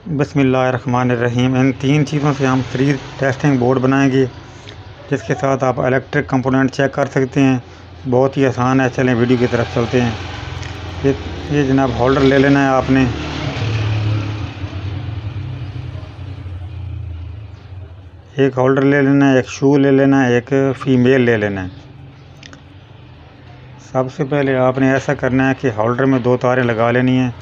बिस्मिल्लाहिर्रहमानिर्रहीम। इन तीन चीज़ों से हम 3D टेस्टिंग बोर्ड बनाएंगे, जिसके साथ आप इलेक्ट्रिक कंपोनेंट चेक कर सकते हैं। बहुत ही आसान है। चलें वीडियो की तरफ चलते हैं। ये जनाब होल्डर ले लेना है आपने। एक होल्डर ले लेना है, एक शू ले लेना है, एक फ़ीमेल ले लेना है। सबसे पहले आपने ऐसा करना है कि होल्डर में 2 तारें लगा लेनी हैं।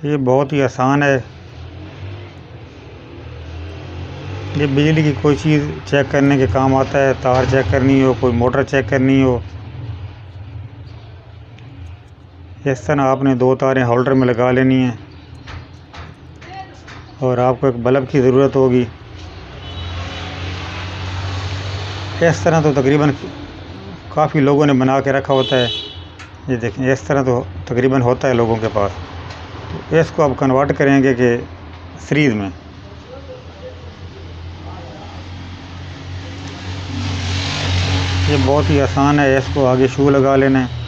ये बहुत ही आसान है। ये बिजली की कोई चीज़ चेक करने के काम आता है। तार चेक करनी हो, कोई मोटर चेक करनी हो, इस तरह आपने 2 तारें होल्डर में लगा लेनी है। और आपको एक बल्ब की ज़रूरत होगी। इस तरह तो तकरीबन काफ़ी लोगों ने बना के रखा होता है। ये देखें, इस तरह तो तकरीबन होता है लोगों के पास। तो इसको अब कन्वर्ट करेंगे कि सीरीज़ में। ये बहुत ही आसान है। इसको आगे शू लगा लेना है।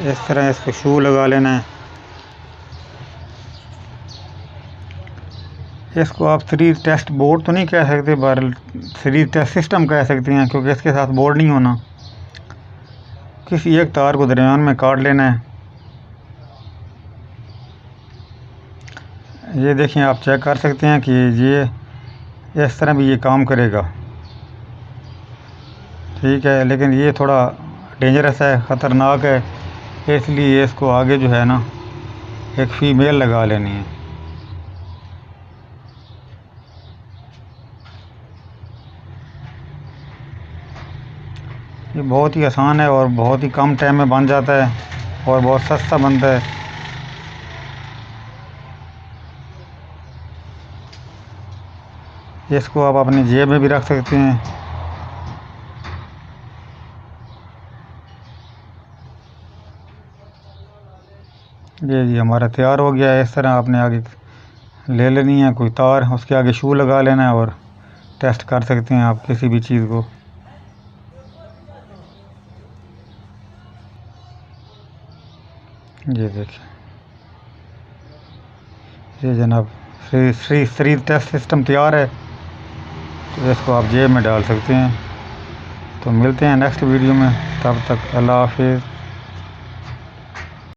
इस तरह इसको शू लगा लेना है। इसको आप 3D टेस्ट बोर्ड तो नहीं कह सकते, बहरहाल 3D टेस्ट सिस्टम कह सकते हैं, क्योंकि इसके साथ बोर्ड नहीं होना। किसी एक तार को दरमियान में काट लेना है। ये देखें, आप चेक कर सकते हैं कि ये इस तरह भी ये काम करेगा। ठीक है, लेकिन ये थोड़ा डेंजरस है, ख़तरनाक है, इसलिए इसको आगे जो है ना एक फ़ीमेल लगा लेनी है। ये बहुत ही आसान है और बहुत ही कम टाइम में बन जाता है और बहुत सस्ता बनता है। इसको आप अपनी जेब में भी रख सकते हैं। ये जी हमारा तैयार हो गया है। इस तरह आपने आगे ले लेनी है कोई तार, उसके आगे शू लगा लेना है और टेस्ट कर सकते हैं आप किसी भी चीज़ को। ये देखिए, ये जनाब फ्री टेस्ट सिस्टम तैयार है। तो इसको आप जेब में डाल सकते हैं। तो मिलते हैं नेक्स्ट वीडियो में, तब तक अल्लाह हाफिज़।